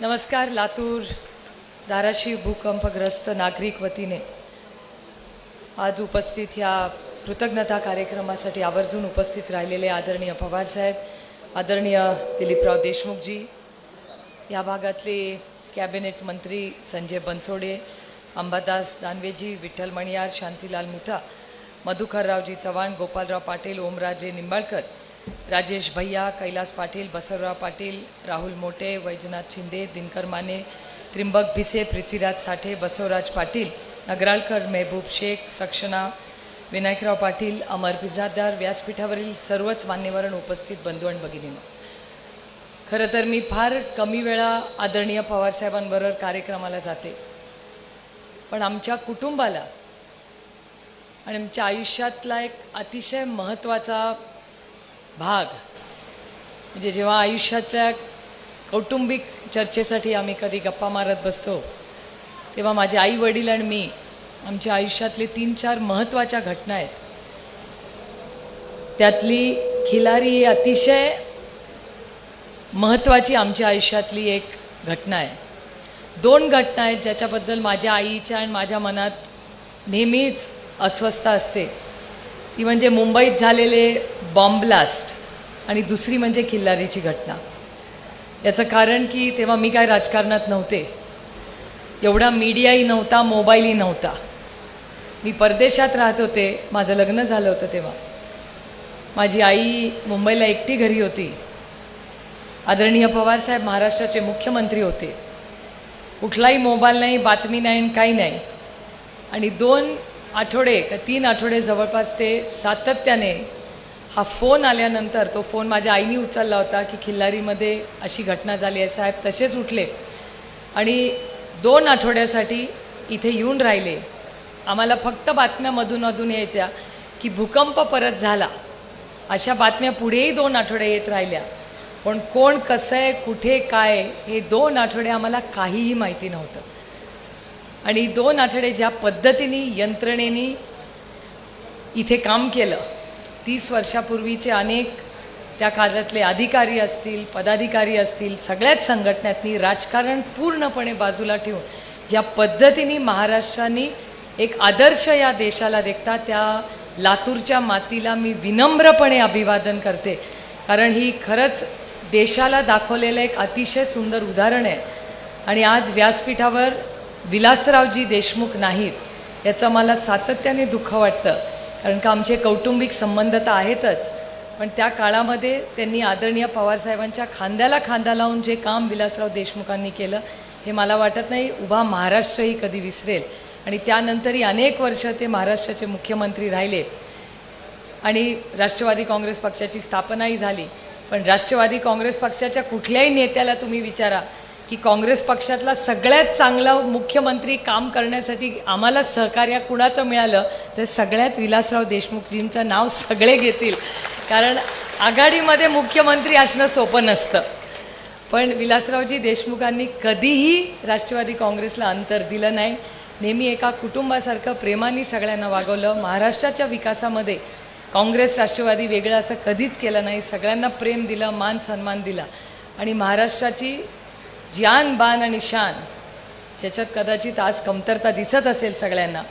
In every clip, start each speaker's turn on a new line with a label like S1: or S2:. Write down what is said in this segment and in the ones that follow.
S1: नमस्कार. लातूर धाराशिव भूकंपग्रस्त नागरिक वतीने आज उपस्थित ह्या कृतज्ञता कार्यक्रमासाठी आवर्जून उपस्थित राहिलेले आदरणीय पवार साहेब, आदरणीय दिलीपराव देशमुखजी, या भागातले कॅबिनेट मंत्री संजय बनसोडे, अंबादास दानवेजी, विठ्ठल मणियार, शांतीलाल मुथा, मधुकररावजी चव्हाण, गोपालराव पाटील, ओमराजे निंबाळकर, राजेश भैया, कैलास पाटील, बसवराव पाटील, राहुल मोटे, वैजनाथ शिंदे, दिनकर माने, त्रिंबक भिसे, पृथ्वीराज साठे, बसवराज पाटील, नगराळकर, मेहबूब शेख, सक्षना, विनायकराव पाटील, अमर बिजादार, व्यासपीठावरील सर्वच मान्यवरांना उपस्थित बंधू आणि भगिनींनो, खरं तर मी फार कमी वेळा आदरणीय पवारसाहेबांबरोबर कार्यक्रमाला जाते, पण आमच्या कुटुंबाला आणि आमच्या आयुष्यातला एक अतिशय महत्त्वाचा भाग म्हणजे जेव्हा आयुष्यातल्या कौटुंबिक चर्चेसाठी आम्ही कधी गप्पा मारत बसतो तेव्हा माझे आई वडील आणि मी आमच्या आयुष्यातले 3-4 महत्त्वाच्या घटना आहेत. त्यातली खिलारी ही अतिशय महत्त्वाची आमच्या आयुष्यातली एक घटना आहे. 2 घटना आहेत ज्याच्याबद्दल माझ्या आईच्या आणि माझ्या मनात नेहमीच अस्वस्थता असते. ती म्हणजे मुंबईत झालेले बॉम्ब ब्लास्ट आणि दुसरी म्हणजे खिल्लारीची घटना. याचं कारण की तेव्हा मी काय राजकारणात नव्हते, एवढा मीडियाही नव्हता, मोबाईलही नव्हता. मी परदेशात राहत होते, माझं लग्न झालं होतं तेव्हा. माझी आई मुंबईला एकटी घरी होती. आदरणीय पवारसाहेब महाराष्ट्राचे मुख्यमंत्री होते. कुठलाही मोबाईल नाही, बातमी नाही, काही नाही. आणि 2 आठवडे का 3 आठवडे जवळपास ते सातत्याने हा फोन आल्यानंतर, तो फोन माझ्या आईने उचलला होता की खिल्लारीमध्ये अशी घटना झाली आहे. साहेब तसेच उठले आणि 2 आठवड्यासाठी इथे येऊन राहिले. आम्हाला फक्त बातम्या मधून यायच्या की भूकंप परत झाला, अशा बातम्या पुढेही 2 आठवडे येत राहिल्या. पण कोण कसं आहे, कुठे काय, हे 2 आठवडे आम्हाला काहीही माहिती नव्हतं. आणि 2 आठवडे ज्या पद्धतीने यंत्रणेने इथे काम केलं, 30 वर्षापूर्वीचे अनेक त्या काळातले अधिकारी असतील, पदाधिकारी असतील, सगळ्याच संघटनांनी राजकारण पूर्णपणे बाजूला ठेवून ज्या पद्धतीने महाराष्ट्राने एक आदर्श या देशाला देखता, त्या लातूरच्या मातीला मी विनम्रपणे अभिवादन करते. कारण ही खरंच देशाला दाखवलेलं एक अतिशय सुंदर उदाहरण आहे. आणि आज व्यासपीठावर विलासरावजी देशमुख नाहीत याचं मला सातत्याने दुःख वाटतं. कारण का आमचे कौटुंबिक संबंध तर आहेतच, पण त्या काळामध्ये त्यांनी आदरणीय पवारसाहेबांच्या खांद्याला खांदा लावून जे काम विलासराव देशमुखांनी केलं हे मला वाटत नाही उभा महाराष्ट्रही कधी विसरेल. आणि त्यानंतरही अनेक वर्ष ते महाराष्ट्राचे मुख्यमंत्री राहिले आणि राष्ट्रवादी काँग्रेस पक्षाची स्थापनाही झाली. पण राष्ट्रवादी काँग्रेस पक्षाच्या कुठल्याही नेत्याला तुम्ही विचारा की काँग्रेस पक्षातला सगळ्यात चांगला मुख्यमंत्री काम करण्यासाठी आम्हाला सहकार्य कुणाचं मिळालं तर सगळ्यात विलासराव देशमुखजींचं नाव सगळे घेतील. कारण आघाडीमध्ये मुख्यमंत्री असणं सोपं नसतं. पण विलासरावजी देशमुखांनी कधीही राष्ट्रवादी काँग्रेसला अंतर दिलं नाही. नेहमी एका कुटुंबासारखं प्रेमाने सगळ्यांना वागवलं. महाराष्ट्राच्या विकासामध्ये काँग्रेस राष्ट्रवादी वेगळं असं कधीच केलं नाही. सगळ्यांना प्रेम दिलं, मान सन्मान दिला. आणि महाराष्ट्राची जान बान आणि शान ज्याच्यात कदाचित आज कमतरता दिसत असेल सगळ्यांना,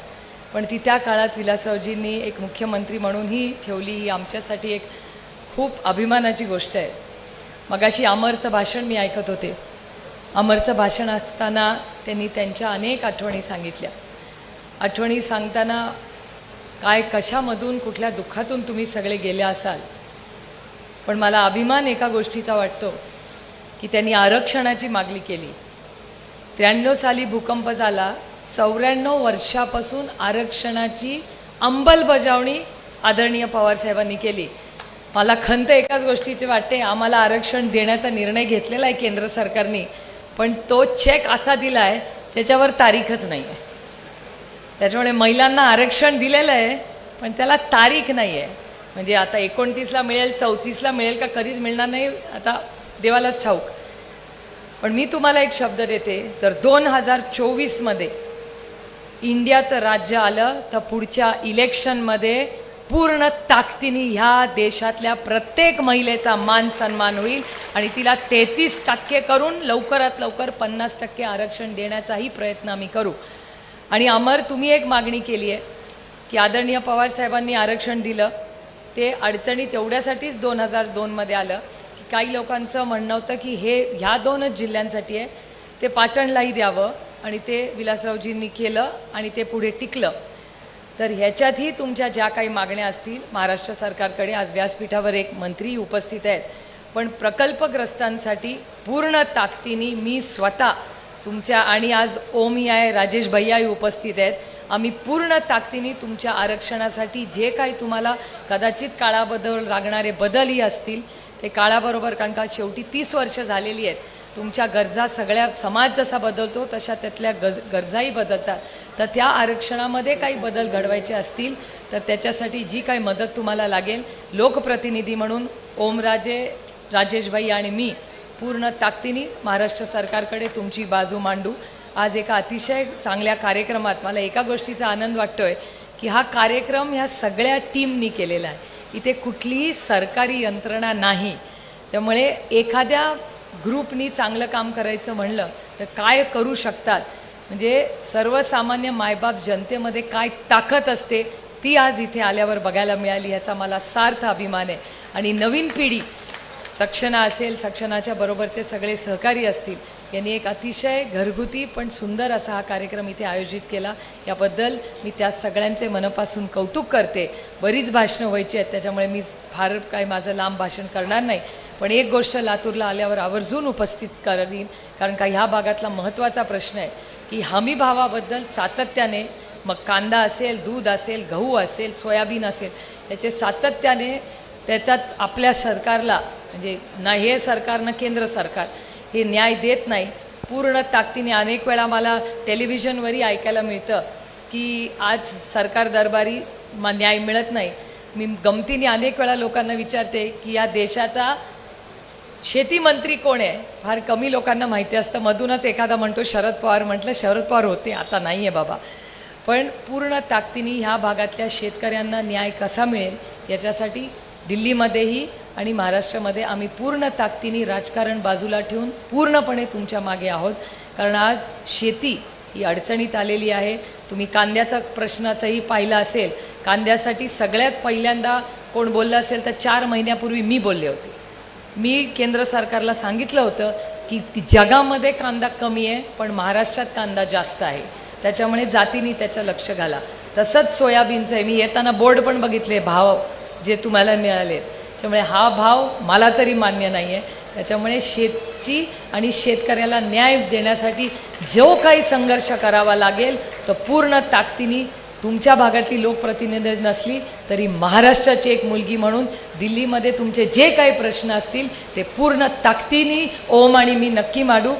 S1: पण ती त्या काळात विलासरावजींनी एक मुख्यमंत्री म्हणूनही ठेवली. ही आमच्यासाठी एक खूप अभिमानाची गोष्ट आहे. मगाशी अमरचं भाषण मी ऐकत होते. अमरचं भाषण असताना त्यांनी त्यांच्या अनेक आठवणी सांगितल्या. आठवणी सांगताना काय कशामधून कुठल्या दुःखातून तुम्ही सगळे गेले असाल, पण मला अभिमान एका गोष्टीचा वाटतो की त्यांनी आरक्षणाची मागणी केली. 93 साली भूकंप झाला, 94 वर्षापासून आरक्षणाची अंमलबजावणी आदरणीय पवारसाहेबांनी केली. मला खंत एकाच गोष्टीची वाटते, आम्हाला आरक्षण देण्याचा निर्णय घेतलेला आहे केंद्र सरकारने, पण तो चेक असा दिला आहे त्याच्यावर तारीखच नाही आहे. त्याच्यामुळे महिलांना आरक्षण दिलेलं आहे पण त्याला तारीख नाही आहे. म्हणजे आता 29ला मिळेल, 34ला मिळेल का कधीच मिळणार नाही, आता देवालाच ठाऊक. पण मी तुम्हाला एक शब्द देते, तर 2024मध्ये इंडियाचं राज्य आलं तर पुढच्या इलेक्शनमध्ये पूर्ण ताकदीने ह्या देशातल्या प्रत्येक महिलेचा मान सन्मान होईल. आणि तिला 33% करून लवकरात लवकर 50% आरक्षण देण्याचाही प्रयत्न आम्ही करू. आणि अमर, तुम्ही एक मागणी केली आहे की आदरणीय पवारसाहेबांनी आरक्षण दिलं ते अडचणीत एवढ्यासाठीच 2002मध्ये आलं की काही लोकांचं म्हणणं होतं की हे ह्या 2च जिल्ह्यांसाठी आहे, ते पाटणलाही द्यावं, आणि ते विलासरावजींनी केलं आणि ते पुढे टिकलं. तर ह्याच्यातही तुमच्या ज्या काही मागण्या असतील महाराष्ट्र सरकारकडे, आज व्यासपीठावर एक मंत्री उपस्थित आहेत, पण प्रकल्पग्रस्तांसाठी पूर्ण ताकदीने मी स्वतः तुमच्या, आणि आज ओमी आहे, राजेश भैयाही उपस्थित आहेत, आम्ही पूर्ण ताकदीने तुमच्या आरक्षणासाठी जे काही तुम्हाला कदाचित काळाबद्दल लागणारे बदलही असतील ते काळाबरोबर, कारण का शेवटी 30 वर्ष झालेली आहेत, तुमच्या गरजा सगळ्या, समाज जसा बदलतो तशा त्यातल्या गरजाही बदलतात. तर त्या आरक्षणामध्ये काही बदल घडवायचे असतील तर त्याच्यासाठी जी काही मदत तुम्हाला लागेल, लोकप्रतिनिधी म्हणून ओमराजे, राजेश भाई आणि मी पूर्ण ताकदीने महाराष्ट्र सरकारकडे तुमची बाजू मांडू. आज एका अतिशय चांगल्या कार्यक्रमात मला एका गोष्टीचा आनंद वाटतोय की हा कार्यक्रम ह्या सगळ्या टीमनी केलेला आहे. इथे कुठलीही सरकारी यंत्रणा नाही. त्यामुळे एखाद्या ग्रुपनी चांगलं काम करायचं म्हणलं तर काय करू शकतात, म्हणजे सर्वसामान्य मायबाप जनतेमध्ये काय ताकद असते ती आज इथे आल्यावर बघायला मिळाली, ह्याचा मला सार्थ अभिमान आहे. आणि नवीन पिढी, सक्षणा असेल, सक्षणाच्या बरोबरचे सगळे सहकारी असतील, यांनी एक अतिशय घरगुती पण सुंदर असा हा कार्यक्रम इथे आयोजित केला. याबद्दल मी त्या सगळ्यांचे मनापासून कौतुक करते. बरीच भाषणं व्हायची आहेत त्याच्यामुळे मी फार काय माझं लांब भाषण करणार नाही, पण एक गोष्ट लातूरला आल्यावर आवर्जून उपस्थित करीन, कारण का ह्या भागातला महत्त्वाचा प्रश्न आहे की हमी भावाबद्दल सातत्याने, मग कांदा असेल, दूध असेल, गहू असेल, सोयाबीन असेल, याचे सातत्याने त्याच्यात आपल्या सरकारला, म्हणजे ना हे सरकार ना केंद्र सरकार हे न्याय देत नाही. पूर्ण ताकदीने अनेक वेळा मला टेलिव्हिजनवरही ऐकायला मिळतं की आज सरकार दरबारी न्याय मिळत नाही. मी गमतीने अनेक वेळा लोकांना विचारते की या देशाचा शेती मंत्री कोण आहे, फार कमी लोकांना माहिती असतं. मधूनच एखादा म्हणतो शरद पवार, म्हटलं शरद पवार होते, आता नाही आहे बाबा. पण पूर्ण ताकदीने ह्या भागातल्या शेतकऱ्यांना न्याय कसा मिळेल याच्यासाठी दिल्लीमध्येही आणि महाराष्ट्रामध्ये आम्ही पूर्ण ताकदीने राजकारण बाजूला ठेवून पूर्णपणे तुमच्या मागे आहोत. कारण आज शेती ही अडचणीत आलेली आहे. तुम्ही कांद्याचा प्रश्नाचंही पाहिलं असेल, कांद्यासाठी सगळ्यात पहिल्यांदा कोण बोललं असेल तर 4 महिन्यापूर्वी मी बोलले होते. मी केंद्र सरकारला सांगितलं होतं की जगामध्ये कांदा कमी आहे पण महाराष्ट्रात कांदा जास्त आहे, त्याच्यामुळे जातीने त्याचं लक्ष घाला. तसंच सोयाबीनचं आहे, मी येताना बोर्ड पण बघितले भाव जे तुम्हाला मिळाले, त्यामुळे हा भाव मला तरी मान्य नाही आहे. त्याच्यामुळे शेतची आणि शेतकऱ्याला न्याय देण्यासाठी जो काही संघर्ष करावा लागेल तो पूर्ण ताकदीने, तुमच्या भागातली लोकप्रतिनिधी नसली तरी महाराष्ट्राची एक मुलगी म्हणून दिल्लीमध्ये तुमचे जे काही प्रश्न असतील ते पूर्ण ताकदीने ओम आणि मी नक्की मांडू,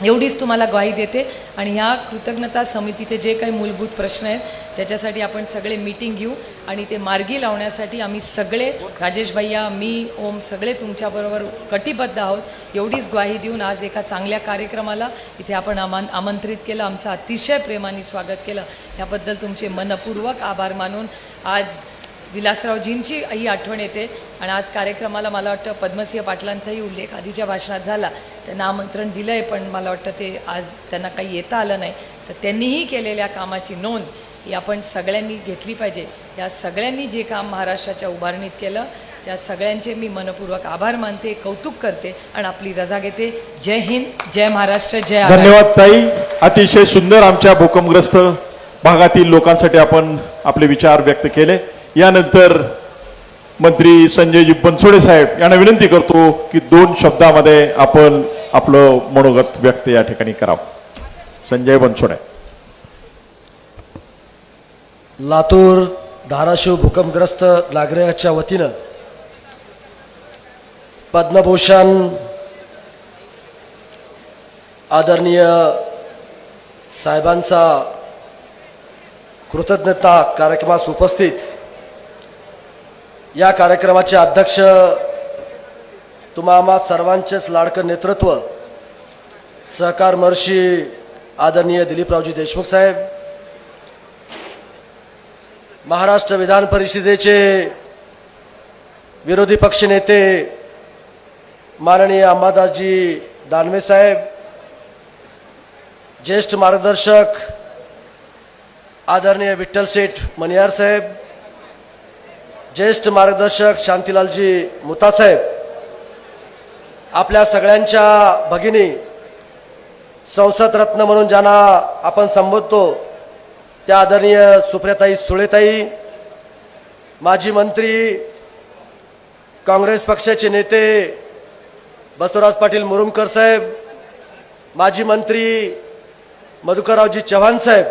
S1: एवढीच तुम्हाला ग्वाही देते. आणि ह्या कृतज्ञता समितीचे जे काही मूलभूत प्रश्न आहेत त्याच्यासाठी आपण सगळे मीटिंग घेऊ आणि ते मार्गी लावण्यासाठी आम्ही सगळे, राजेश भैया, मी, ओम, सगळे तुमच्याबरोबर कटिबद्ध आहोत. एवढीच ग्वाही देऊन आज एका चांगल्या कार्यक्रमाला इथे आपण आमंत्रित केलं, आमचं अतिशय प्रेमाने स्वागत केलं, याबद्दल तुमचे मनपूर्वक आभार मानून आज विलासरावजींची ही आठवण येते. आणि आज कार्यक्रमाला मला वाटतं पद्मसिंह पाटलांचाही उल्लेख आधीच्या भाषणात झाला. त्यांना आमंत्रण दिलं आहे पण मला वाटतं ते आज त्यांना काही येता आलं नाही, तर त्यांनीही केलेल्या कामाची नोंद ही आपण सगळ्यांनी घेतली पाहिजे. या सगळ्यांनी जे काम महाराष्ट्राच्या उभारणीत केलं त्या सगळ्यांचे मी मनपूर्वक आभार मानते, कौतुक करते आणि आपली रजा घेते. जय हिंद, जय महाराष्ट्र, जय आघाडी.
S2: धन्यवाद ताई. अतिशय सुंदर आमच्या भूकंपग्रस्त भागातील लोकांसाठी आपण आपले विचार व्यक्त केले. यानंतर मंत्री संजयजी बनसोडे साहेब यांना विनंती करतो की 2 शब्दामध्ये आपण आपलं मनोगत व्यक्त या ठिकाणी करावं. संजय बनसोडे.
S3: लातूर धाराशिव भूकंपग्रस्त नागरिकाच्या वतीनं पद्मभूषण आदरणीय साहेबांचा कृतज्ञता कार्यक्रमास उपस्थित, या कार्यक्रमाचे अध्यक्ष तुम्हा आम्हा सर्वांचेच लाडकं नेतृत्व सहकार महर्षी आदरणीय दिलीपरावजी देशमुख साहेब, महाराष्ट्र विधान परिषदेचे विरोधी पक्षनेते माननीय अंबादासजी दानवे साहेब, ज्येष्ठ मार्गदर्शक आदरणीय विठ्ठल शेठ मनियार साहेब, ज्येष्ठ मार्गदर्शक शांतीलालजी मुता साहेब, आपल्या सगळ्यांच्या भगिनी, संसद रत्न म्हणून ज्यांना आपण संबोधतो त्या आदरणीय सुप्रियाताई सुळेताई, माजी मंत्री, काँग्रेस पक्षाचे नेते बसवराज पाटील मुरुमकर साहेब, माजी मंत्री मधुकररावजी चव्हाण साहेब,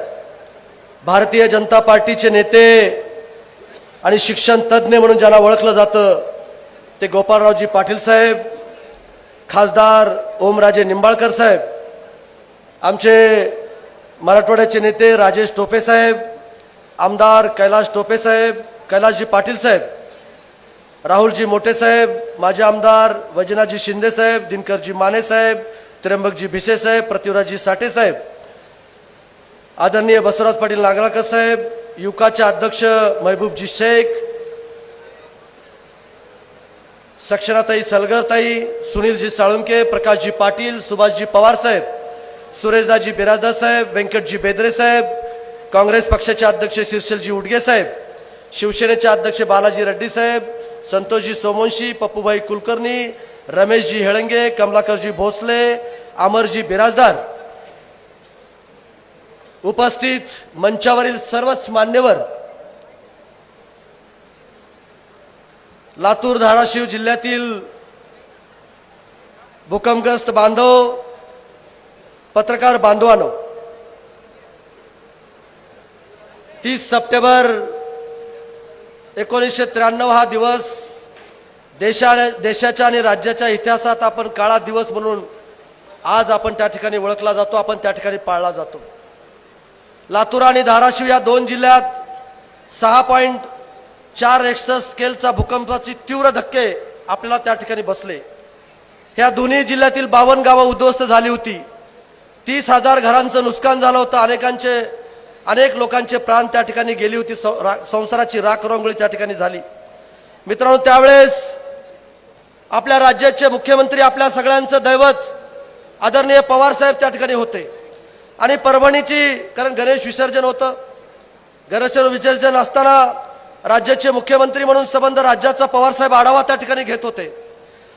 S3: भारतीय जनता पार्टीचे नेते आणि शिक्षण तज्ज्ञ म्हणून ज्यांना ओळखलं जातं ते गोपाळरावजी पाटील साहेब, खासदार ओमराजे निंबाळकर साहेब, आमचे मराठवाड्याचे नेते राजेश टोपे साहेब, आमदार कैलाश टोपे साहेब, कैलाशजी पाटील साहेब, राहुलजी मोठे साहेब, माजी आमदार वैजनाथजी शिंदे साहेब, दिनकरजी माने साहेब, त्र्यंबकजी भिसे साहेब, पृथ्वीराजजी साठे साहेब, आदरणीय बसवराज पाटील नागराळकर साहेब, युकाचे अध्यक्ष महबूबजी शेख, सक्षणाताई सलगरताई, सुनीलजी साळुंके, प्रकाशजी पाटील, सुभाषजी पवार साहेब, सुरेशदाजी बिराजदार साहेब, व्यंकटजी बेदरे साहेब, काँग्रेस पक्षाचे अध्यक्ष शीर्षलजी उडगे साहेब, शिवसेनेचे अध्यक्ष बालाजी रेड्डी साहेब, संतोषजी सोमवंशी, पप्पूभाई कुलकर्णी, रमेशजी हेळंगे, कमलाकरजी भोसले, अमरजी बिराजदार, उपस्थित मंचावरील सर्वच मान्यवर, लातूर धाराशिव जिल्ह्यातील भूकंपग्रस्त बांधव, पत्रकार बांधवांनो, 30 सप्टेंबर 1993 हा दिवस देशाच्या आणि राज्याच्या इतिहासात आपण काळा दिवस म्हणून आज आपण त्या ठिकाणी ओळखला जातो, आपण त्या ठिकाणी पाळला जातो. लातूर आणि धाराशिव या दोन जिल्ह्यात 6.4 रिक्टर स्केलचा भूकंपाची तीव्र धक्के आपल्याला त्या ठिकाणी बसले. ह्या दोन्ही जिल्ह्यातील 52 गावं उद्ध्वस्त झाली होती. 30,000 घरांचं नुकसान झालं होतं. अनेक लोकांचे प्राण त्या ठिकाणी गेली होती. संसाराची राखरोंगळी त्या ठिकाणी झाली. मित्रांनो, त्यावेळेस आपल्या राज्याचे मुख्यमंत्री, आपल्या सगळ्यांचं दैवत आदरणीय पवार साहेब त्या ठिकाणी होते. आणि परभणीची, कारण गणेश विसर्जन होतं, गणेश विसर्जन असताना राज्याचे मुख्यमंत्री म्हणून संबंध राज्याचा पवार साहेब आढावा त्या ठिकाणी घेत होते.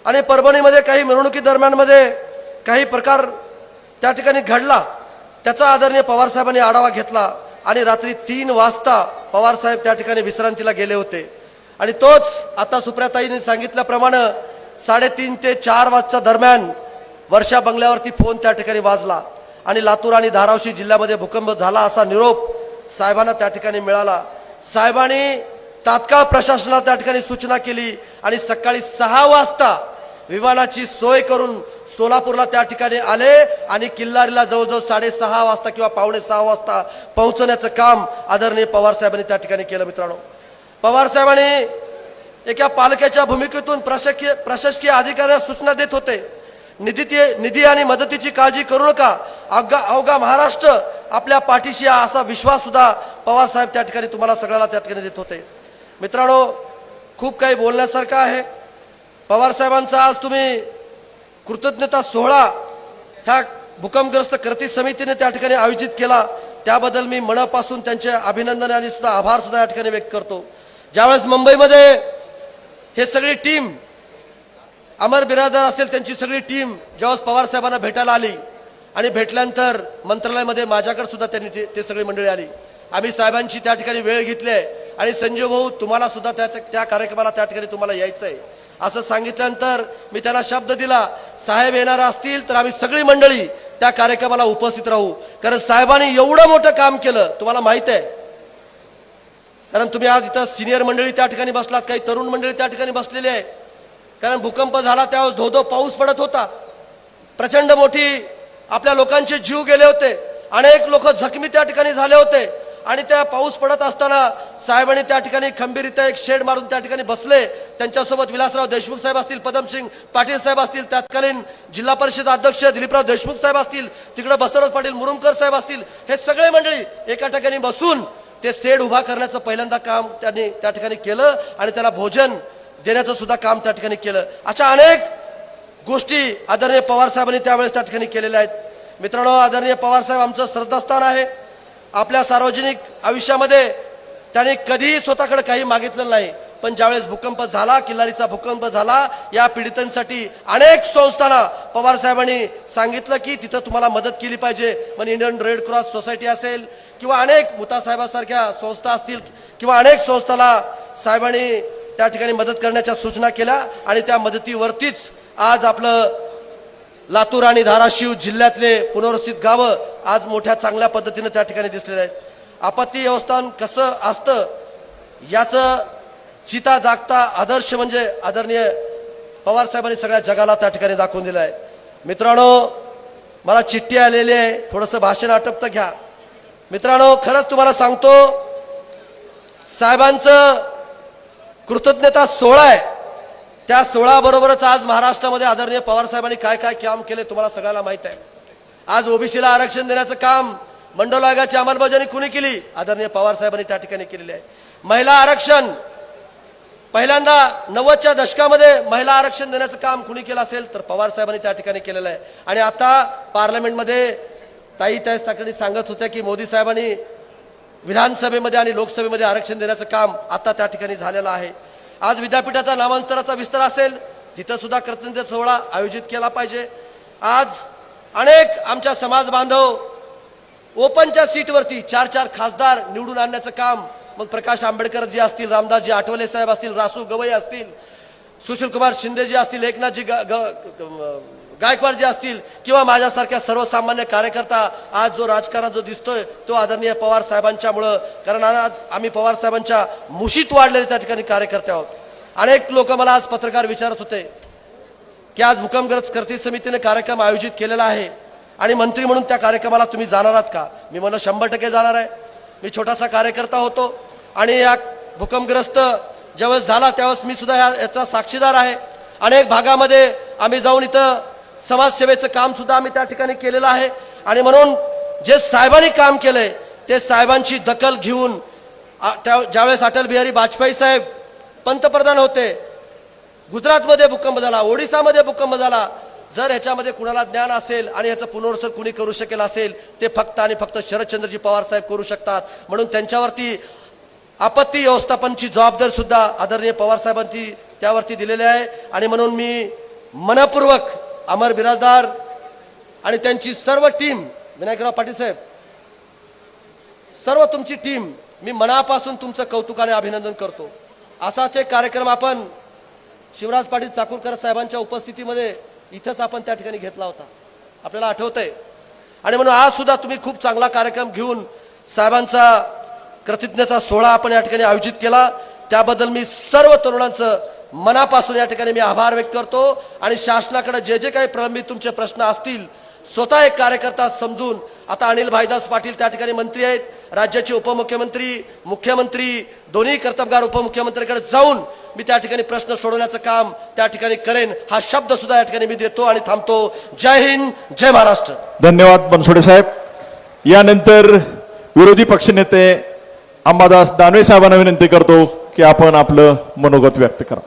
S3: आणि परभणीमध्ये काही मिरवणुकी दरम्यानमध्ये काही प्रकार त्या ठिकाणी घडला, त्याचा आदरणीय पवार साहेबांनी आढावा घेतला. आणि रात्री 3 वाजता पवार साहेब त्या ठिकाणी विश्रांतीला गेले होते. आणि तोच आता सुप्रियाताईंनी सांगितल्याप्रमाणे 3:30 ते 4 वाजता दरम्यान वर्षा बंगल्यावरती फोन त्या ठिकाणी वाजला आणि लातूर आणि धाराशिव जिल्ह्यामध्ये भूकंप झाला असा निरोप साहेबांना त्या ठिकाणी मिळाला. साहेबांनी तात्काळ प्रशासनाला त्या ठिकाणी सूचना केली आणि सकाळी 6 वाजता विमानाची सोय करून सोलापूरला त्या ठिकाणी आले आणि किल्लारीला जवळजवळ 6:30 वाजता किंवा 5:45 वाजता पोहोचण्याचं काम आदरणीय पवार साहेबांनी त्या ठिकाणी केलं. मित्रांनो, पवार साहेबांनी एका पालकाच्या भूमिकेतून प्रशासकीय अधिकाऱ्यांना सूचना देत होते. निधी आणि मदतीची काळजी करू नका, अवघा महाराष्ट्र आपल्या पाठीशी असा विश्वास सुद्धा पवार साहेब त्या ठिकाणी तुम्हाला सगळ्याला त्या ठिकाणी देत होते. मित्रांनो, खूप काही बोलण्यासारखं आहे. पवार साहेबांचा आज तुम्ही कृतज्ञता सोहळा ह्या भूकंपग्रस्त कृती समितीने त्या ठिकाणी आयोजित केला, त्याबद्दल मी मनापासून त्यांचे अभिनंदन आणि सुद्धा आभार सुद्धा या ठिकाणी व्यक्त करतो. ज्यावेळेस मुंबईमध्ये हे सगळी टीम, अमर बिरादर असेल त्यांची सगळी टीम ज्यावेळेस पवार साहेबांना भेटायला आली आणि भेटल्यानंतर मंत्रालयामध्ये माझ्याकडे सुद्धा त्यांनी ते सगळी मंडळी आली. आम्ही साहेबांची त्या ठिकाणी वेळ घेतली आणि संजय भाऊ तुम्हाला सुद्धा त्या कार्यक्रमाला त्या ठिकाणी तुम्हाला यायचं आहे असं सांगितल्यानंतर मी त्यांना शब्द दिला, साहेब येणार असतील तर आम्ही सगळी मंडळी त्या कार्यक्रमाला उपस्थित राहू. कारण साहेबांनी एवढं मोठं काम केलं तुम्हाला माहित आहे. कारण तुम्ही आज इथं सिनियर मंडळी त्या ठिकाणी बसलात, काही तरुण मंडळी त्या ठिकाणी बसलेली आहे. कारण भूकंप झाला त्यावेळेस धोधो पाऊस पडत होता, प्रचंड मोठी आपल्या लोकांचे जीव गेले होते, अनेक लोक जखमी त्या ठिकाणी झाले होते. आणि त्या पाऊस पडत असताना साहेबांनी त्या ठिकाणी खंबीररित्या एक शेड मारून त्या ठिकाणी बसले. त्यांच्यासोबत विलासराव देशमुख साहेब असतील, पदमसिंग पाटील साहेब असतील, तत्कालीन जिल्हा परिषद अध्यक्ष दिलीपराव देशमुख साहेब असतील, तिकडे बसवराज पाटील मुरुमकर साहेब असतील, हे सगळे मंडळी एका ठिकाणी बसून ते शेड उभा करण्याचं पहिल्यांदा काम त्यांनी त्या ठिकाणी केलं आणि त्याला भोजन देण्याचं सुद्धा काम त्या ठिकाणी केलं. अशा अनेक गोष्टी आदरणीय पवार साहेबांनी त्यावेळेस त्या ठिकाणी केलेल्या आहेत। मित्रांनो, आदरणीय पवार साहेब आमचं श्रद्धास्थान आहे। आपल्या सार्वजनिक आयुष्यामध्ये त्यांनी कधीही स्वतःकडे काही मागितलं नाही, पण ज्यावेळेस भूकंप झाला, किल्लारीचा भूकंप झाला, या पीडितांसाठी अनेक संस्थांना पवार साहेबांनी सांगितलं की तिथं तुम्हाला मदत केली पाहिजे। मग इंडियन रेड क्रॉस सोसायटी असेल किंवा अनेक मुता साहेबांसारख्या संस्था असतील किंवा अनेक संस्थाला साहेबांनी त्या ठिकाणी मदत करण्याच्या सूचना केल्या आणि त्या मदतीवरतीच आज आपलं लातूर आणि धाराशिव जिल्ह्यातले पुनर्वसित गावं आज मोठ्या चांगल्या पद्धतीने त्या ठिकाणी दिसलेले आहेत। आपत्ती व्यवस्थापन कसं असतं याचं चिता जागता आदर्श म्हणजे आदरणीय पवार साहेबांनी सगळ्या जगाला त्या ठिकाणी दाखवून दिलं आहे। मित्रांनो, मला चिठ्ठी आलेली आहे, थोडंसं भाषण आटपतं घ्या। मित्रांनो, खरंच तुम्हाला सांगतो, साहेबांचं कृतज्ञता सोहळा आहे, त्या सोहळ्याबरोबरच आज महाराष्ट्रामध्ये आदरणीय पवार साहेबांनी काय काय काम केले तुम्हाला सगळ्याला माहित आहे। आज ओबीसीला आरक्षण देण्याचं काम मंडल आयोगाची अंमलबजावणी कुणी केली? आदरणीय पवार साहेबांनी त्या ठिकाणी केलेली आहे। महिला आरक्षण पहिल्यांदा 90च्या दशकामध्ये महिला आरक्षण देण्याचं काम कुणी केलं असेल तर पवार साहेबांनी त्या ठिकाणी केलेलं आहे। आणि आता पार्लमेंटमध्ये ताई त्या ठिकाणी सांगत होत्या की मोदी साहेबांनी विधानसभेमध्ये आणि लोकसभेमध्ये आरक्षण देण्याचं काम आता त्या ठिकाणी झालेलं आहे। आज विद्यापीठाचा नामांतराचा विस्तार असेल, तिथं सुद्धा कृतज्ञता सोहळा आयोजित केला पाहिजे। आज अनेक आमच्या समाज बांधव ओपनच्या सीटवरती 4-4 खासदार निवडून आणण्याचं काम, मग प्रकाश आंबेडकर जी असतील, रामदासजी आठवले साहेब असतील, रासू गवई असतील, सुशील कुमार शिंदे जी असतील, एकनाथजी गायकवाड जी असतील किंवा माझ्यासारख्या सर्वसामान्य कार्यकर्ता, आज जो राजकारण जो दिसतोय तो आदरणीय पवार साहेबांच्यामुळं, कारण आज आम्ही पवार साहेबांच्या मुशीत वाढलेले त्या ठिकाणी कार्यकर्ते आहोत। अनेक लोक मला आज पत्रकार विचारत होते की आज भूकंपग्रस्त कृती समितीने कार्यक्रम आयोजित केलेला आहे आणि मंत्री म्हणून त्या कार्यक्रमाला तुम्ही जाणार आहात का? मी म्हणलं 100% जाणार आहे। मी छोटासा कार्यकर्ता होतो आणि या भूकंपग्रस्त ज्यावेळेस झाला त्यावेळेस मी सुद्धा याचा साक्षीदार आहे। अनेक भागामध्ये आम्ही जाऊन इथं समाजसेवेचं काम सुद्धा आम्ही त्या ठिकाणी केलेलं आहे आणि म्हणून जे साहेबांनी काम केलंय ते साहेबांची दखल घेऊन ज्यावेळेस अटल बिहारी वाजपेयी साहेब पंतप्रधान होते, गुजरातमध्ये भूकंप झाला, ओडिसामध्ये भूकंप झाला, जर ह्याच्यामध्ये कुणाला ज्ञान असेल आणि याचं पुनर्वसन कुणी करू शकेल असेल ते फक्त आणि फक्त शरदचंद्रजी पवार साहेब करू शकतात। म्हणून त्यांच्यावरती आपत्ती व्यवस्थापनची जबाबदारी सुद्धा आदरणीय पवार साहेबांची त्यावरती दिलेली आहे आणि म्हणून मी मनपूर्वक अमर बिराजदार आणि त्यांची सर्व टीम, विनायकराव पाटील साहेब, सर्व तुमची टीम मी मनापासून तुमचं कौतुकाने अभिनंदन करतो। असाच एक कार्यक्रम आपण शिवराज पाटील चाकूरकर साहेबांच्या उपस्थितीमध्ये इथंच आपण त्या ठिकाणी घेतला होता, आपल्याला आठवतंय। आणि म्हणून आज सुद्धा तुम्ही खूप चांगला कार्यक्रम घेऊन साहेबांचा कृतज्ञता सोहळा आपण या ठिकाणी आयोजित केला, त्याबद्दल मी सर्व तरुणांचं मनापासून या ठिकाणी मी आभार व्यक्त करतो। आणि शासनाकडे जे जे काही प्रलंबित तुमचे प्रश्न असतील स्वतः एक कार्यकर्ता समजून, आता अनिल भाईदास पाटील त्या ठिकाणी मंत्री आहेत, राज्याचे उपमुख्यमंत्री, मुख्यमंत्री दोन्ही कर्तबगार उपमुख्यमंत्र्यांकडे जाऊन मी त्या ठिकाणी प्रश्न सोडवण्याचं काम त्या ठिकाणी करेन, हा शब्द सुद्धा या ठिकाणी मी देतो आणि थांबतो। जय हिंद, जय महाराष्ट्र।
S2: धन्यवाद बनसोडे साहेब। यानंतर विरोधी पक्षनेते अंबादास दानवे साहेबांना विनंती करतो की आपण आपलं मनोगत व्यक्त करा।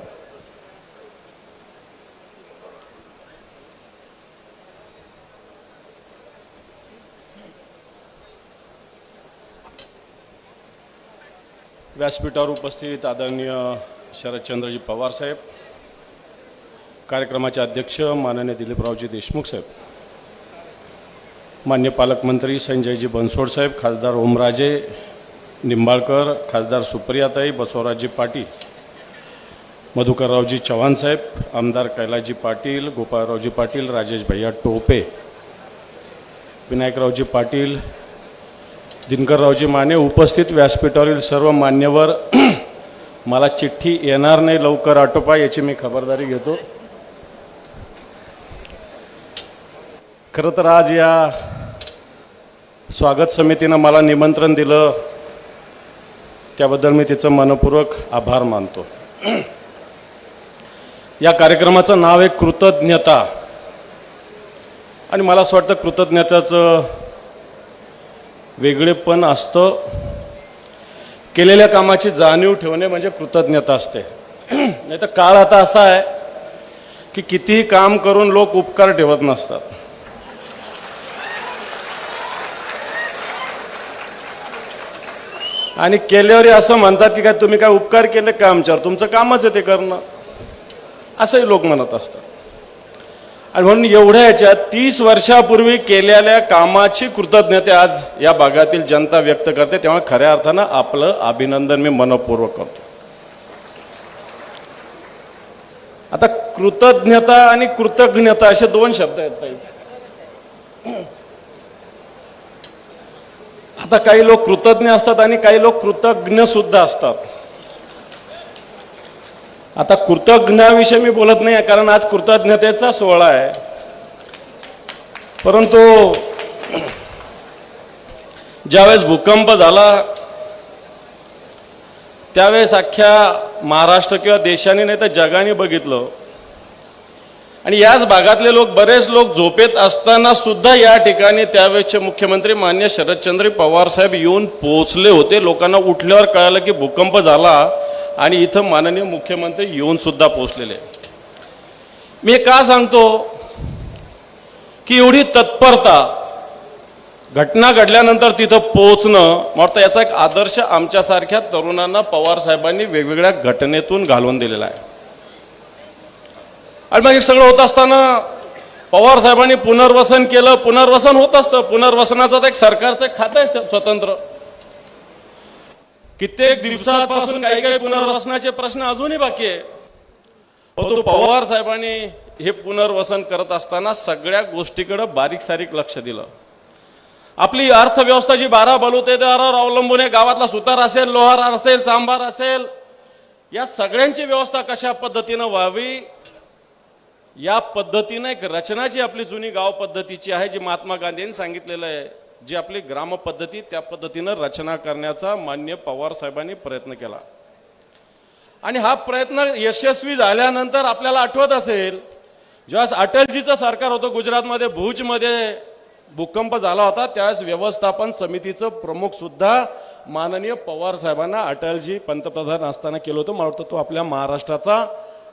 S4: व्यासपीठावर उपस्थित आदरणीय शरदचंद्रजी पवार साहेब, कार्यक्रमाचे अध्यक्ष माननीय दिलीपरावजी देशमुख साहेब, मान्य पालकमंत्री संजयजी बनसोड साहेब, खासदार ओमराजे निंबाळकर, खासदार सुप्रियाताई, बसवराजजी पाटील, मधुकररावजी चव्हाण साहेब, आमदार कैलासजी पाटील, गोपाळरावजी पाटील, राजेश भैया टोपे, विनायकरावजी पाटील, दिनकररावजी माने, उपस्थित व्यासपीठावरील सर्व मान्यवर, मला चिठ्ठी येणार नाही लवकर आटोपा याची मी खबरदारी घेतो। खरं तर आज या स्वागत समितीनं मला निमंत्रण दिलं त्याबद्दल मी तिचं मनपूर्वक आभार मानतो। या कार्यक्रमाचं नाव आहे कृतज्ञता आणि मला असं वाटतं कृतज्ञताचं वेगळेपण असतं, केलेल्या कामाची जाणीव ठेवणे म्हणजे कृतज्ञता असते। नाही तर काळ आता असा आहे की कितीही काम करून लोक उपकार ठेवत नसतात. आणि केल्यावर असं म्हणतात की काय तुम्ही काय उपकार केले का आमच्यावर, तुमचं कामच आहे ते करणं, असंही लोक म्हणत असतात. आणि म्हणून एवढ्या याच्यात 30 वर्षापूर्वी केलेल्या कामाची कृतज्ञता आज या भागातील जनता व्यक्त करते. त्यामुळे खऱ्या अर्थानं आपलं अभिनंदन मी मनपूर्वक करतो. आता कृतज्ञता आणि कृतज्ञता असे दोन शब्द आहेत ताई. आता काही लोक कृतज्ञ असतात आणि काही लोक कृतज्ञ सुद्धा असतात. आता कृतज्ञाविषयी मी बोलत नाही कारण आज कृतज्ञतेचा सोहळा आहे. परंतु ज्यावेळेस भूकंप झाला त्यावेळेस अख्ख्या महाराष्ट्र किंवा देशाने नाही तर जगाने बघितलं आणि याच भागातले लोक बरेच लोक झोपेत असताना सुद्धा या ठिकाणी त्यावेळेसचे मुख्यमंत्री मान्य शरदचंद्र पवार साहेब येऊन पोहोचले होते. लोकांना उठल्यावर कळालं की भूकंप झाला आणि इथं माननीय मुख्यमंत्री येऊन सुद्धा पोहोचलेले. मी का सांगतो की एवढी तत्परता घटना घडल्यानंतर तिथं पोहोचणं वाटतं याचा एक आदर्श आमच्यासारख्या तरुणांना पवार साहेबांनी वेगवेगळ्या घटनेतून घालवून दिलेला आहे. आणि मग हे सगळं होत असताना पवार साहेबांनी पुनर्वसन केलं. पुनर्वसन होत असतं, पुनर्वसनाचं एक सरकारचं एक खातं आहे स्वतंत्र. कित्येक दिवसांपासून काही काही पुनर्वसनाचे प्रश्न अजूनही बाकी आहे. परंतु पवार साहेबांनी हे पुनर्वसन करत असताना सगळ्या गोष्टीकडे बारीक सारीक लक्ष दिलं. आपली अर्थव्यवस्था जी 12 बलुतेदारावर अवलंबून आहे, गावातला सुतार असेल, लोहार असेल, चांभार असेल, या सगळ्यांची व्यवस्था कशा पद्धतीनं व्हावी या पद्धतीनं एक रचना जी आपली जुनी गाव पद्धतीची आहे, जी महात्मा गांधींनी सांगितलेलं आहे, जी आपली ग्राम पद्धती त्या पद्धतीनं रचना करण्याचा मान्य पवार साहेबांनी प्रयत्न केला. आणि हा प्रयत्न यशस्वी झाल्यानंतर आपल्याला आठवत असेल ज्यावेळेस अटलजीचं सरकार होतं गुजरातमध्ये, भुजमध्ये भूकंप झाला होता त्यावेळेस व्यवस्थापन समितीचं प्रमुख सुद्धा माननीय पवार साहेबांना अटलजी पंतप्रधान असताना केलं होतं. मला वाटतं तो आपल्या महाराष्ट्राचा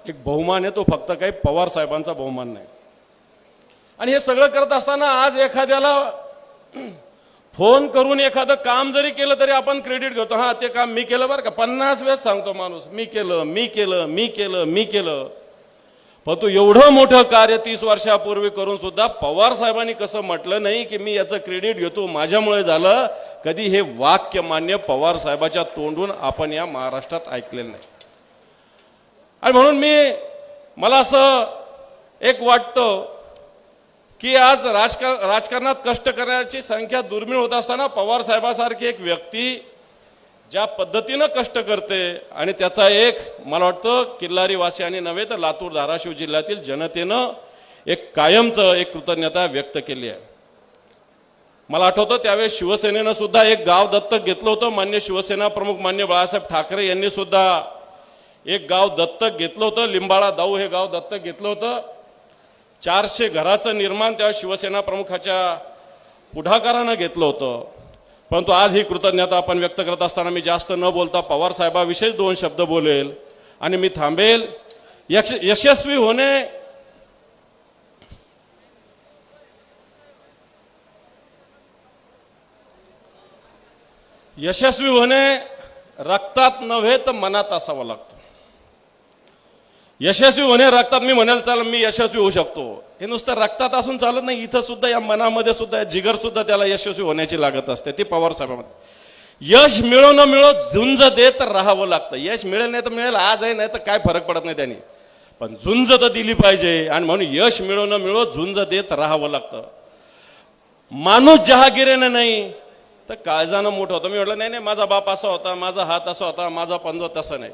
S4: एक बहुमान आहे, तो फक्त काही पवार साहेबांचा बहुमान नाही. आणि हे सगळं करत असताना आज एखाद्याला फोन करून एखादं काम जरी केलं तरी आपण क्रेडिट घेतो. हा ते काम मी केलं बरं का, 50 वेळेस सांगतो माणूस मी केलं मी केलं मी केलं मी केलं. पण तू एवढं मोठं कार्य 30 वर्षापूर्वी करून सुद्धा पवार साहेबांनी कसं म्हटलं नाही की मी याचं क्रेडिट घेतो, माझ्यामुळे झालं. कधी हे वाक्य मान्य पवार साहेबाच्या तोंडून आपण या महाराष्ट्रात ऐकलेलं नाही. आणि म्हणून मला असं एक वाटतं की आज राजकारणात कष्ट करण्याची संख्या दुर्मिळ होत असताना पवार साहेबासारखी एक व्यक्ती ज्या पद्धतीनं कष्ट करते आणि त्याचा एक मला वाटतं किल्लारी वासियांनी नव्हे तर लातूर धाराशिव जिल्ह्यातील जनतेनं एक कायमचं एक कृतज्ञता व्यक्त केली आहे. मला आठवतं त्यावेळेस शिवसेनेनं सुद्धा एक गाव दत्तक घेतलं होतं. मान्य शिवसेना प्रमुख मान्य बाळासाहेब ठाकरे यांनी सुद्धा एक गाव दत्तक घेतलं होतं. लिंबाळा दाऊ हे गाव दत्तक घेतलं होतं. 400 घराचं निर्माण त्या शिवसेना प्रमुखाच्या पुढाकारानं घेतलं होतं. परंतु आज ही कृतज्ञता आपण व्यक्त करत असताना मी जास्त न बोलता पवार साहेबाविषयी 2 शब्द बोलेल आणि मी थांबेल. यशस्वी होणे रक्तात नव्हे तर मनात असावं लागतं. यशस्वी होणे रक्तात, मी म्हणाल चाल मी यशस्वी होऊ शकतो, हे नुसतं रक्तात असून चालत नाही. इथं सुद्धा या मनामध्ये सुद्धा जिगर सुद्धा त्याला यशस्वी होण्याची लागत असते. ती पवार साहेबांमध्ये यश मिळो न मिळो झुंज देत राहावं लागतं. यश मिळेल नाही तर मिळेल, आज आहे नाही तर काय फरक पडत नाही त्यांनी, पण झुंज तर दिली पाहिजे. आणि म्हणून यश मिळो न मिळो झुंज देत राहावं लागतं. माणूस जहागिरीने नाही तर काळजानं मोठं होतं. मी म्हटलं नाही माझा बाप असा होता, माझा हात असा होता, माझा पंजो तसं नाही.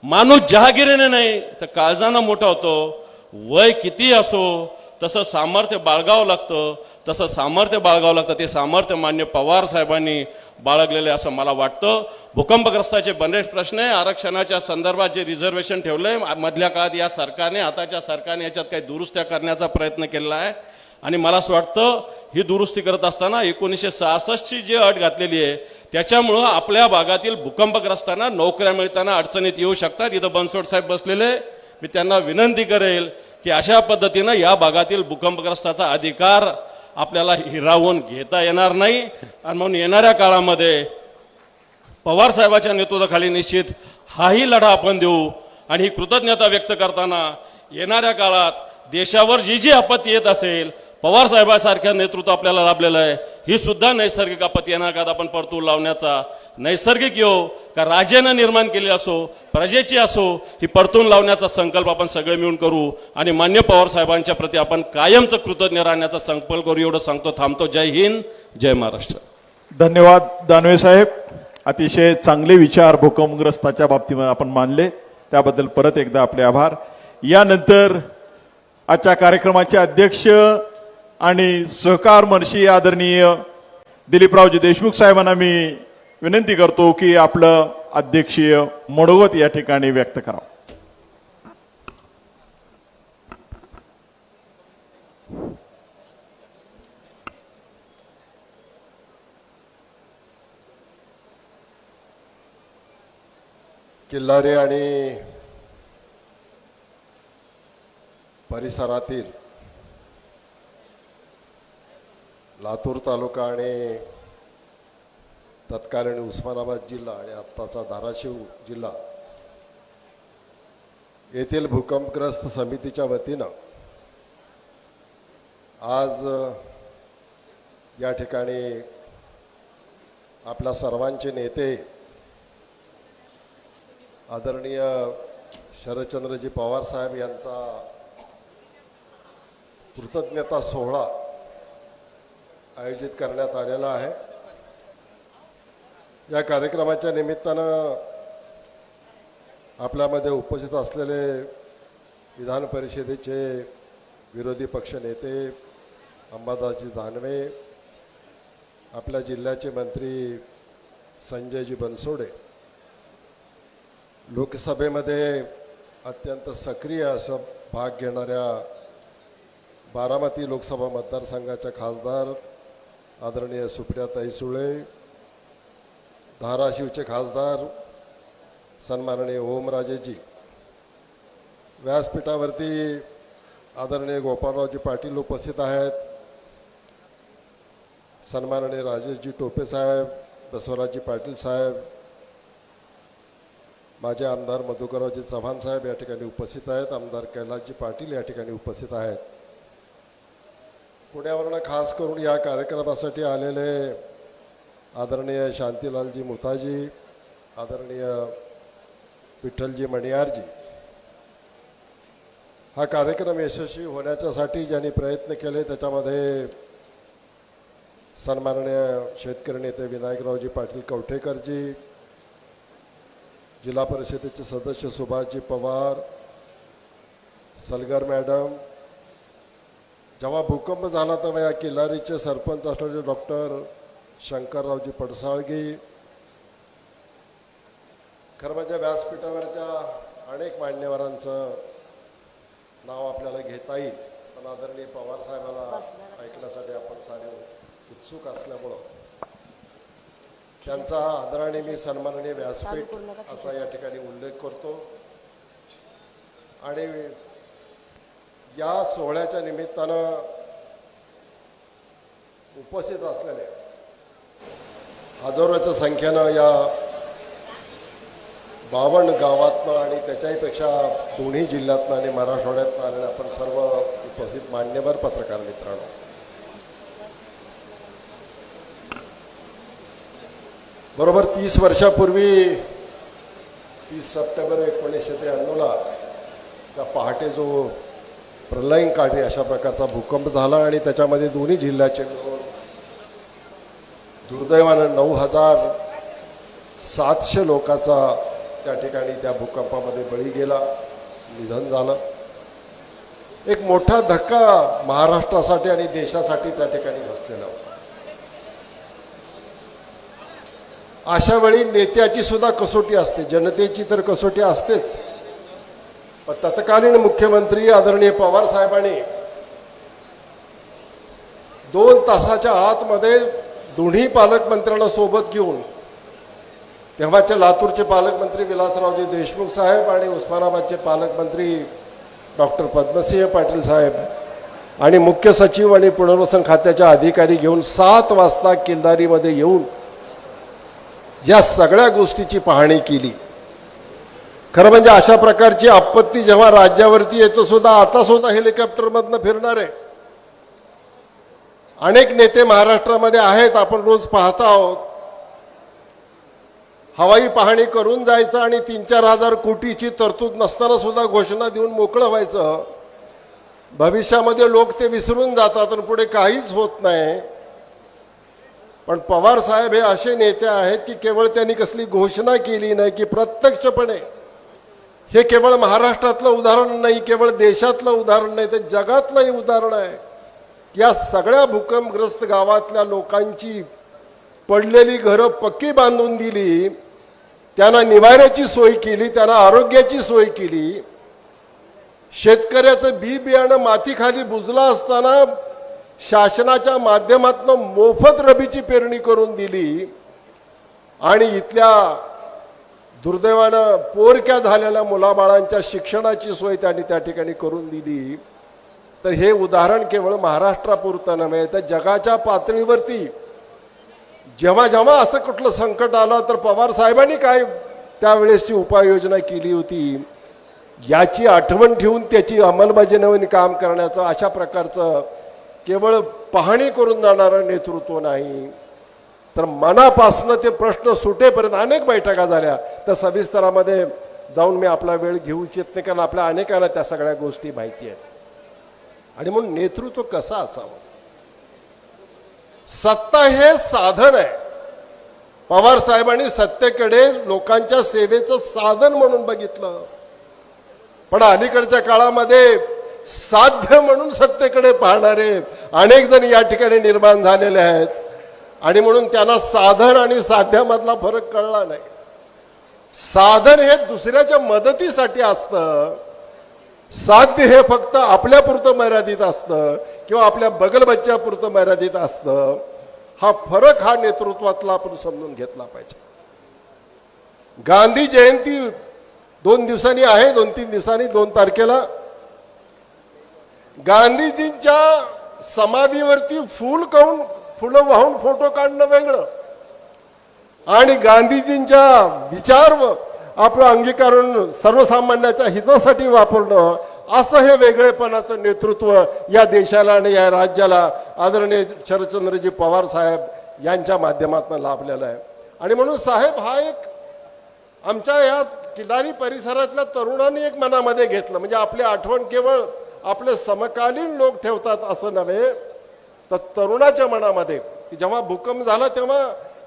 S4: माणूस जहागिरीने नाही तर काळजानं मोठा होतो. वय किती असो तसं सामर्थ्य बाळगावं लागतं, तसं सामर्थ्य बाळगावं लागतं. ते सामर्थ्य मान्य पवार साहेबांनी बाळगलेले असं मला वाटतं. भूकंपग्रस्ताचे बरेच प्रश्न आहे. आरक्षणाच्या संदर्भात जे रिझर्वेशन ठेवलंय मधल्या काळात या सरकारने, आताच्या सरकारने याच्यात काही दुरुस्त्या करण्याचा प्रयत्न केलेला आहे. आणि मला असं वाटतं ही दुरुस्ती करत असताना 1966ची जी अट घातलेली आहे त्याच्यामुळं आपल्या भागातील भूकंपग्रस्तांना नोकऱ्या मिळताना अडचणीत येऊ शकतात. इथं बनसोड साहेब बसलेले, मी त्यांना विनंती करेल की अशा पद्धतीनं या भागातील भूकंपग्रस्ताचा अधिकार आपल्याला हिरावून घेता येणार नाही आणि म्हणून येणाऱ्या काळामध्ये पवार साहेबाच्या नेतृत्वाखाली निश्चित हाही लढा आपण देऊ। आणि ही कृतज्ञता व्यक्त करताना येणाऱ्या काळात देशावर जी जी आपत्ती येत असेल, पवार साहेबांसारख्या नेतृत्व आपल्याला लाभलेलं आहे, ही सुद्धा नैसर्गिक आपत्ती येणार का आपण परतूर लावण्याचा, नैसर्गिक येऊ का राजानं निर्माण केली असो, प्रजेची असो, ही परतून लावण्याचा संकल्प आपण सगळे मिळून करू आणि मान्य पवार साहेबांच्या प्रती आपण कायमचं कृतज्ञ राहण्याचा संकल्प करू। एवढं सांगतो, थांबतो। जय हिंद, जय महाराष्ट्र।
S2: धन्यवाद दानवे साहेब, अतिशय चांगले विचार भूकंपग्रस्ताच्या बाबतीमध्ये आपण मानले, त्याबद्दल परत एकदा आपले आभार। यानंतर आजच्या कार्यक्रमाचे अध्यक्ष आणि सहकार मनशी आदरणीय दिलीपरावजी देशमुख साहेबांना मी विनंती करतो की आपलं अध्यक्षीय मनोगत या ठिकाणी व्यक्त करावं।
S5: किल्लारी आणि परिसरातील लातूर तालुका आणि तत्कालीन उस्मानाबाद जिल्हा आणि आत्ताचा धाराशिव जिल्हा येथील भूकंपग्रस्त समितीच्या वतीनं आज या ठिकाणी आपल्या सर्वांचे नेते आदरणीय शरदचंद्रजी पवार साहेब यांचा कृतज्ञता सोहळा आयोजित करण्यात आलेला आहे। या कार्यक्रमाच्या निमित्तानं आपल्यामध्ये उपस्थित असलेले विधान परिषदेचे विरोधी पक्ष नेते अंबादासजी दानवे, आपल्या जिल्ह्याचे मंत्री संजयजी बनसोडे, लोकसभेमध्ये अत्यंत सक्रिय असं भाग घेणाऱ्या बारामती लोकसभा मतदारसंघाच्या खासदार आदरणीय सुप्रियाताई सुळे, धाराशिवचे खासदार सन्माननीय ओमराजेजी, व्यासपीठावरती आदरणीय गोपाळरावजी पाटील उपस्थित आहेत, सन्माननीय राजेशजी टोपे साहेब, बसवराजजी पाटील साहेब, माझे आमदार मधुकररावजी चव्हाण साहेब या ठिकाणी उपस्थित आहेत, आमदार कैलासजी पाटील या ठिकाणी उपस्थित आहेत। पुण्यावरून खास करून या कार्यक्रमासाठी आलेले आदरणीय शांतीलालजी मुताजी, आदरणीय विठ्ठलजी मणियारजी, हा कार्यक्रम यशस्वी होण्याच्यासाठी ज्यांनी प्रयत्न केले त्याच्यामध्ये सन्माननीय शेतकरी नेते विनायकरावजी पाटील कवठेकरजी, जिल्हा परिषदेचे सदस्य सुभाषजी पवार, सलगर मॅडम, जेव्हा भूकंप झाला तेव्हा या किल्लारीचे सरपंच असलेले डॉक्टर शंकररावजी पडसाळगी, खरं म्हणजे व्यासपीठावरच्या अनेक मान्यवरांचं नाव आपल्याला घेता येईल, पण आदरणीय पवार साहेबाला ऐकण्यासाठी आपण सारे उत्सुक असल्यामुळं त्यांचा आदराने मी सन्माननीय व्यासपीठ असा या ठिकाणी उल्लेख करतो। आणि या सोहळ्याच्या निमित्तानं उपस्थित असलेले हजारोच्या संख्येनं या 52 गावातनं आणि त्याच्याहीपेक्षा दोन्ही जिल्ह्यातनं आणि मराठवाड्यातनं आलेले आपण सर्व उपस्थित मान्यवर पत्रकार मित्रांनो, बरोबर 30 वर्षापूर्वी 30 सप्टेंबर 1993ला त्या पहाटे जो प्रलयंकाळी अशा प्रकारचा भूकंप झाला आणि त्याच्यामध्ये दोन्ही जिल्ह्याचे मिळून दुर्दैवानं 9700 लोकांचा त्या ठिकाणी त्या भूकंपामध्ये बळी गेला, निधन झालं। एक मोठा धक्का महाराष्ट्रासाठी आणि देशासाठी त्या ठिकाणी बसलेला होता। अशा वेळी नेत्याची सुद्धा कसोटी असते, जनतेची तर कसोटी असतेच, पण तत्कालीन मुख्यमंत्री आदरणीय पवार साहेबांनी 2 तासाच्या आतमध्ये दोन्ही पालकमंत्र्यांना सोबत घेऊन तेव्हाचे लातूरचे पालकमंत्री विलासरावजी देशमुख साहेब आणि उस्मानाबादचे पालकमंत्री डॉक्टर पद्मसिंह पाटील साहेब आणि मुख्य सचिव आणि पुनर्वसन खात्याच्या अधिकारी घेऊन 7 वाजता किल्लारीमध्ये येऊन या सगळ्या गोष्टीची पाहणी केली. खरं म्हणजे अशा प्रकारची आपत्ती जेव्हा राज्यावरती येतो सुद्धा, आता सुद्धा हेलिकॉप्टरमधनं फिरणार आहे. अनेक नेते महाराष्ट्रामध्ये आहेत, आपण रोज पाहता आहोत. हवाई पाहणी करून जायचं आणि 3-4 हजार कोटीची तरतूद नसताना सुद्धा घोषणा देऊन मोकळं व्हायचं. भविष्यामध्ये लोक ते विसरून जातात आणि पुढे काहीच होत नाही. पण पवार साहेब हे असे नेते आहेत की केवळ त्यांनी कसली घोषणा केली नाही की प्रत्यक्षपणे, हे केवळ महाराष्ट्रातलं उदाहरण नाही, केवळ देशातलं उदाहरण नाही, ते जगातलंही उदाहरण आहे. या सगळ्या भूकंपग्रस्त गावातल्या लोकांची पडलेली घरं पक्की बांधून दिली, त्यांना निवाऱ्याची सोय केली, त्यांना आरोग्याची सोय केली. शेतकऱ्याचं बी बियाणं मातीखाली बुजलं असताना शासनाच्या माध्यमातून मोफत रबीची पेरणी करून दिली. आणि इथल्या दुर्दैवानं पोरक्या झालेल्या मुलाबाळांच्या शिक्षणाची सोय त्यांनी त्या ठिकाणी करून दिली. तर हे उदाहरण केवळ महाराष्ट्रापुरतं नव्हे, तर जगाच्या पातळीवरती जेव्हा जेव्हा असं कुठलं संकट आलं तर पवार साहेबांनी काय त्यावेळेसची उपाययोजना केली होती याची आठवण ठेवून त्याची अंमलबजावणी काम करण्याचं, अशा प्रकारचं केवळ पाहणी करून जाणारं नेतृत्व नाही, तर मनापासनं ते प्रश्न सुटेपर्यंत अनेक बैठका झाल्या. त्या सविस्तरामध्ये जाऊन मी आपला वेळ घेऊ इच्छित नाही, कारण आपल्या अनेकांना त्या सगळ्या गोष्टी माहिती आहेत. आणि म्हणून नेतृत्व कसं असावं, सत्ता हे साधन आहे. पवार साहेबांनी सत्तेकडे लोकांच्या सेवेचं साधन म्हणून बघितलं, पण अलीकडच्या काळामध्ये साध्य म्हणून सत्तेकडे पाहणारे अनेक जण या ठिकाणी निर्माण झालेले आहेत. आणि म्हणून त्यांना साधन आणि साध्यामधला फरक कळला नाही. साधन हे दुसऱ्याच्या मदतीसाठी असतं, साध्य हे फक्त आपल्यापुरतं मर्यादित असतं किंवा आपल्या बगलबच्च्यापुरतं मर्यादित असतं. हा फरक हा नेतृत्वातला आपण समजून घेतला पाहिजे. गांधी जयंती 2 दिवसांनी आहे, 2-3 दिवसांनी 2 तारखेला गांधीजींच्या समाधीवरती फुलं वाहून फोटो काढणं वेगळं आणि गांधीजींच्या विचार आपलं अंगीकरण सर्वसामान्याच्या हितासाठी वापरणं, असं हे वेगळेपणाचं नेतृत्व या देशाला आणि या राज्याला आदरणीय शरदचंद्रजी पवार साहेब यांच्या माध्यमातून लाभलेला आहे. आणि म्हणून साहेब हा एक आमच्या या किल्लारी परिसरातल्या तरुणांनी एक मनामध्ये घेतलं. म्हणजे आपली आठवण केवळ आपले समकालीन लोक ठेवतात असं नव्हे, तर तरुणाच्या मनामध्ये की जेव्हा भूकंप झाला तेव्हा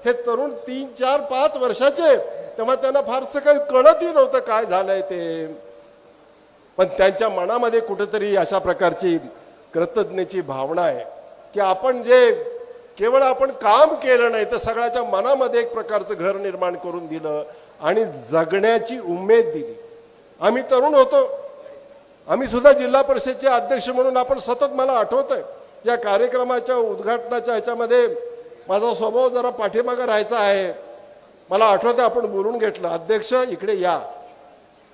S5: हे तरुण 3, 4, 5 वर्षाचे, तेव्हा त्यांना फारसं काही कळतही नव्हतं काय झालंय ते. पण त्यांच्या मनामध्ये कुठेतरी अशा प्रकारची कृतज्ञतेची भावना आहे की आपण जे केवळ आपण काम केलं नाही, तर सगळ्याच्या मनामध्ये एक प्रकारचं घर निर्माण करून दिलं आणि जगण्याची उमेद दिली. आम्ही तरुण होतो, आम्ही सुद्धा जिल्हा परिषदेचे अध्यक्ष म्हणून आपण सतत, मला आठवतंय या कार्यक्रमाच्या उद्घाटनाच्या ह्याच्यामध्ये माझा स्वभाव जरा पाठीमागं राहायचा आहे. मला आठवतं आपण बोलून घेतलं, अध्यक्ष इकडे या.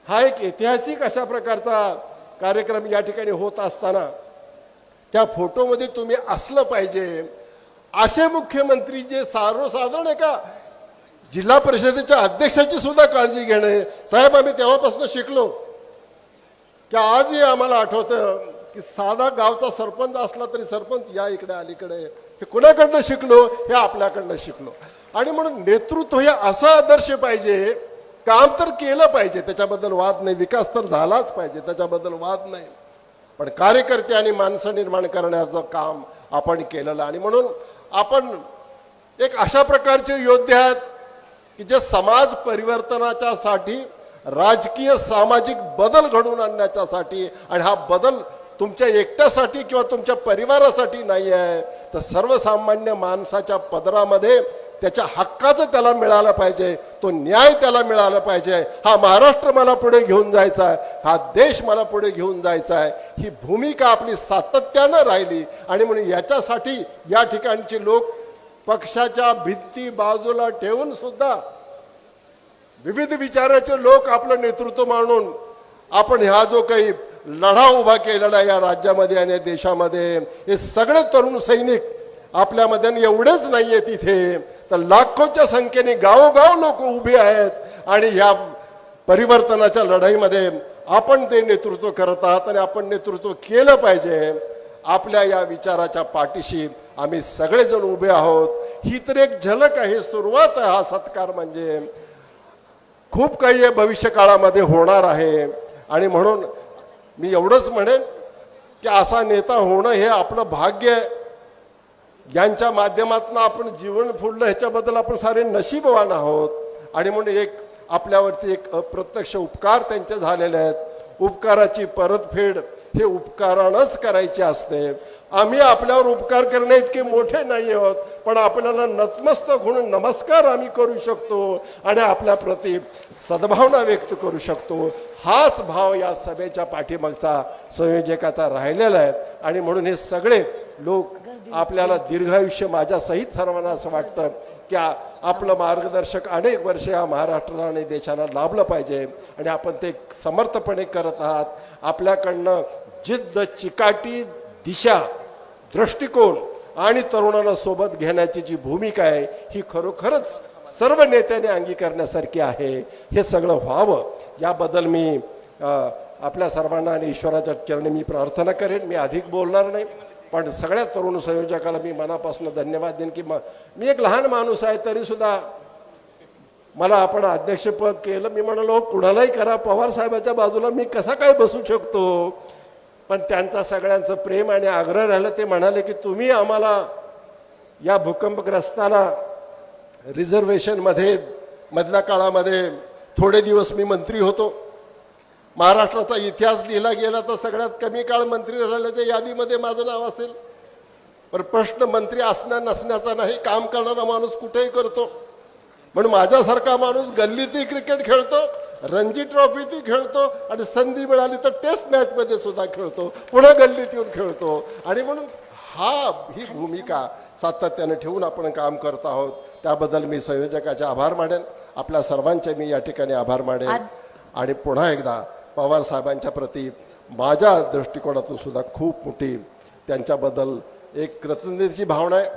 S5: हा एक ऐतिहासिक अशा प्रकारचा कार्यक्रम या ठिकाणी होत असताना त्या फोटोमध्ये तुम्ही असलं पाहिजे. असे मुख्यमंत्री जे सर्वसाधारण एका जिल्हा परिषदेच्या अध्यक्षाची सुद्धा काळजी घेणे, साहेब आम्ही तेव्हापासून शिकलो की आजही आम्हाला आठवतं की साधा गावचा सरपंच असला तरी सरपंच या इकडे अलीकडे, हे कुणाकडनं शिकलो, हे आपल्याकडनं शिकलो. आणि म्हणून नेतृत्व हे असा आदर्श पाहिजे, काम तर केलं पाहिजे, त्याच्याबद्दल वाद नाही, विकास तर झालाच पाहिजे, त्याच्याबद्दल वाद नाही, पण कार्यकर्ते आणि माणसं निर्माण करण्याचं काम आपण केलेलं. आणि म्हणून आपण एक अशा प्रकारचे योद्धे आहेत की जे समाज परिवर्तनाच्या साठी, राजकीय सामाजिक बदल घडवून आणण्याच्यासाठी, आणि हा बदल तुमच्या एकट्यासाठी किंवा तुमच्या परिवारासाठी नाही आहे, तर सर्वसामान्य माणसाच्या पदरामध्ये त्याच्या हक्काचं त्याला मिळालं पाहिजे, तो न्याय त्याला मिळाला पाहिजे. हा महाराष्ट्र मला पुढे घेऊन जायचा आहे, हा देश मला पुढे घेऊन जायचा आहे, ही भूमिका आपली सातत्यानं राहिली. आणि म्हणून याच्यासाठी या ठिकाणचे लोक पक्षाच्या भिंती बाजूला ठेवून सुद्धा विविध विचाराचे लोक आपलं नेतृत्व मानून आपण हा जो काही लढा उभा केलेला आहे या राज्यामध्ये आणि या देशामध्ये. हे सगळे तरुण सैनिक आपल्यामध्ये एवढेच नाहीये तिथे, तर लाखोच्या संख्येने गावोगाव लोक उभे आहेत आणि ह्या परिवर्तनाच्या लढाईमध्ये आपण ते नेतृत्व करत आहात आणि आपण नेतृत्व केलं पाहिजे. आपल्या या विचाराच्या पाठीशी आम्ही सगळेजण उभे आहोत. ही तर एक झलक आहे, सुरुवात आहे. हा सत्कार म्हणजे खूप काही भविष्य काळामध्ये होणार आहे आणि म्हणून मी एवढंच म्हणेन की असा नेता होणं हे आपलं भाग्य आहे. यांच्या माध्यमातून आपण जीवन फुडलं ह्याच्याबद्दल आपण सारे नशीबवान आहोत आणि म्हणून एक आपल्यावरती एक अप्रत्यक्ष उपकार त्यांचे झालेले आहेत. उपकाराची परतफेड हे उपकारानंच करायची असते. आम्ही आपल्यावर उपकार करणे इतके मोठे नाही आहोत, पण आपल्याला नतमस्तक होऊन नमस्कार आम्ही करू शकतो आणि आपल्या प्रति सद्भावना व्यक्त करू शकतो. हाच भाव या सभेच्या पाठीमागचा संयोजकाचा राहिलेला आहे आणि म्हणून हे सगळे लोक आपल्याला दीर्घायुष्य माझ्या सहित सर्वांना असं वाटतं की आपलं मार्गदर्शक अनेक वर्ष या महाराष्ट्राला आणि देशाला लाभलं पाहिजे आणि आपण ते समर्थपणे करत आहात. आपल्याकडनं जिद्द, चिकाटी, दिशा, दृष्टिकोन आणि तरुणांना सोबत घेण्याची जी भूमिका आहे ही खरोखरच सर्व नेत्यांनी अंगीकारण्यासारखी आहे. हे सगळं व्हावं याबद्दल मी आपल्या सर्वांना आणि ईश्वराच्या चरणी मी प्रार्थना करेन. मी अधिक बोलणार नाही, पण सगळ्या तरुण संयोजकाला मी मनापासून धन्यवाद देईन की मी एक लहान माणूस आहे तरी सुद्धा मला आपण अध्यक्षपद केलं. मी म्हणालो कुणालाही करा, पवार साहेबाच्या बाजूला मी कसा काय बसू शकतो, पण त्यांचा सगळ्यांचं प्रेम आणि आग्रह राहिलं. ते म्हणाले की तुम्ही आम्हाला या भूकंपग्रस्ताला रिझर्वेशनमध्ये मधल्या काळामध्ये थोडे दिवस मी मंत्री होतो. महाराष्ट्राचा इतिहास लिहिला गेला तर सगळ्यात कमी काळ मंत्री राहिल्याच्या यादीमध्ये माझं नाव असेल. पण प्रश्न मंत्री असण्या नसण्याचा नाही, काम करणारा माणूस कुठेही करतो. म्हणून माझ्यासारखा माणूस गल्लीतही क्रिकेट खेळतो, रणजी ट्रॉफीतही खेळतो आणि संधी मिळाली तर टेस्ट मॅचमध्ये सुद्धा खेळतो, पुन्हा गल्लीत येऊन खेळतो. आणि म्हणून ही भूमिका सातत्याने ठेवून आपण काम करत आहोत. त्याबद्दल मी संयोजकाचे आभार मानेन. आपल्या सर्वांचे मी या ठिकाणी आभार मानेन आणि पुन्हा एकदा पवार साहेबांच्या प्रती माझ्या दृष्टिकोनातून सुद्धा खूप मोठी त्यांच्याबद्दल एक कृतज्ञतेची भावना आहे.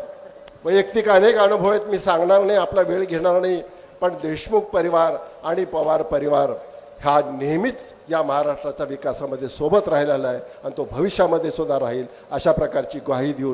S5: वैयक्तिक अनेक अनुभव आहेत, मी सांगणार नाही, आपला वेळ घेणार नाही, पण देशमुख परिवार आणि पवार परिवार हा नेहमीच या महाराष्ट्राच्या विकासामध्ये सोबत राहिलेला आहे आणि तो भविष्यामध्ये सुद्धा राहील अशा प्रकारची ग्वाही देऊन